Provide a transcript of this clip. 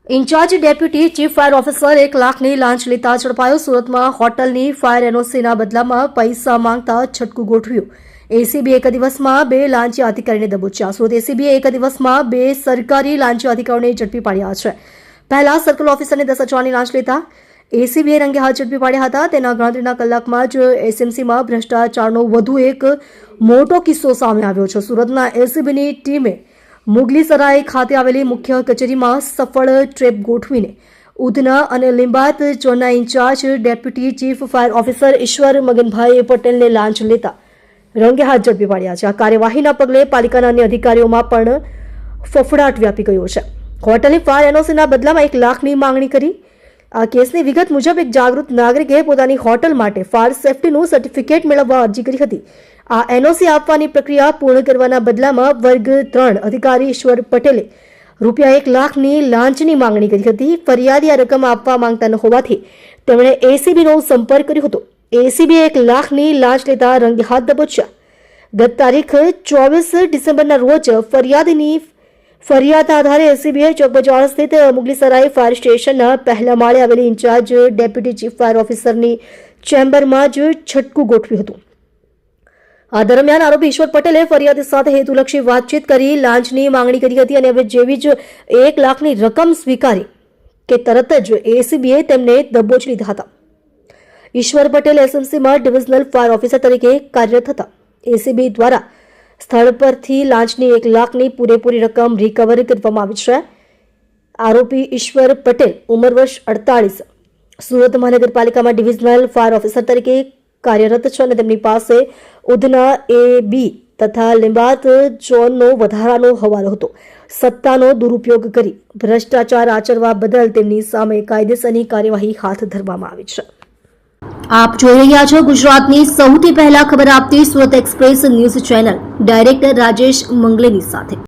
In charge deputy chief fire officer 1 લાખની લાંચ લેતા ઝડપાયો. સુરતમાં હોટલની ફાયર એનઓસીના બદલામાં પૈસા માંગતા છટકું ગોઠવ્યું. એસીબી એક દિવસમાં 2 લાંચી અધિકારીને દબોચ્યા. સુરત એસીબીએ એક દિવસમાં 2 સરકારી લાંચી અધિકારીઓને ઝડપી પાડ્યા છે. પહેલા સર્કલ ઓફિસરને 10,000ની લાંચ લેતા એસીબીએ રંગે હાથ ઝડપી પાડ્યા હતા. તેના ગણતરીના કલાકમાં જ એસએમસીમાં ભ્રષ્ટાચારનો વધુ એક મોટો કિસ્સો સામે આવ્યો છે. સુરતના એસીબીની ટીમે મુગલીસરાય ખાતે આવેલી મુખ્ય કચેરીમાં સફળ ટ્રેપ ગોઠવીને ઉધના અને લીંબાયત ઝોનના incharge deputy chief fire officer Ishwar Maganbhai પટેલને લાંચ લેતા રંગે હાથ ઝડપી પાડ્યા છે. આ કાર્યવાહીના પગલે પાલિકાના અન્ય અધિકારીઓમાં પણ ફફડાટ વ્યાપી ગયો છે. હોટલની ફાયર એનઓસીના બદલામાં 1 લાખની માંગણી કરી. આ કેસની વિગત મુજબ એક જાગૃત નાગરિકે પોતાની હોટલ માટે ફાયર સેફટીનું સર્ટિફિકેટ મેળવવા અરજી કરી હતી. આ એનઓસી આપવાની પ્રક્રિયા પૂર્ણ કરવાના બદલામાં વર્ગ 3 અધિકારી ઈશ્વર પટેલે રૂપિયા 1 લાખની લાંચની માંગણી કરી હતી. ફરિયાદી આ રકમ આપવા માંગતા ન હોવાથી તેમણે એસીબીનો સંપર્ક કર્યો હતો. એસીબીએ 1 લાખની લાંચ લેતા રંગે હાથ દબોચ્યા. ગત તારીખ 24 ડિસેમ્બરના રોજ ફરિયાદીની ફરિયાદના આધારે એસીબીએ ચોક બજાર સ્થિત મુગલીસરાય ફાયર સ્ટેશનના પહેલા માળે આવેલી ઇન્ચાર્જ ડેપ્યુટી ચીફ ફાયર ઓફિસરની ચેમ્બરમાં જ છટકું ગોઠવ્યું હતું. આ દરમિયાન આરોપી ઈશ્વર પટેલે ફરિયાદી સાથે હેતુલક્ષી વાતચીત કરી લાંચની માંગણી કરી હતી અને હવે જેવી જ 1 લાખની રકમ સ્વીકારી કે તરત જ એસીબીએ તેમને દબોચી લીધા હતા. ઈશ્વર પટેલ એસએમસીમાં ડિવિઝનલ ફાયર ઓફિસર તરીકે કાર્યરત હતા. એસીબી દ્વારા સ્થળ પરથી લાંચની 1 લાખની પૂરેપૂરી રકમ રિકવર કરવામાં આવી છે. આરોપી ઈશ્વર પટેલ ઉંમર વર્ષ 48, સુરત મહાનગરપાલિકામાં ડિવિઝનલ ફાયર ઓફિસર તરીકે કાર્યરત છે અને તેમની પાસે ઉધના A-B તથા લીંબાયત ઝોનનો વધારાનો હવાલો હતો. સત્તાનો દુરુપયોગ કરી ભ્રષ્ટાચાર આચરવા બદલ તેમની સામે કાયદેસરની કાર્યવાહી હાથ ધરવામાં આવી છે. આપ જોઈ રહ્યા છો ગુજરાતની સૌથી પહેલા ખબર આપતી Surat express news channel director Rajesh મંગલેની સાથે.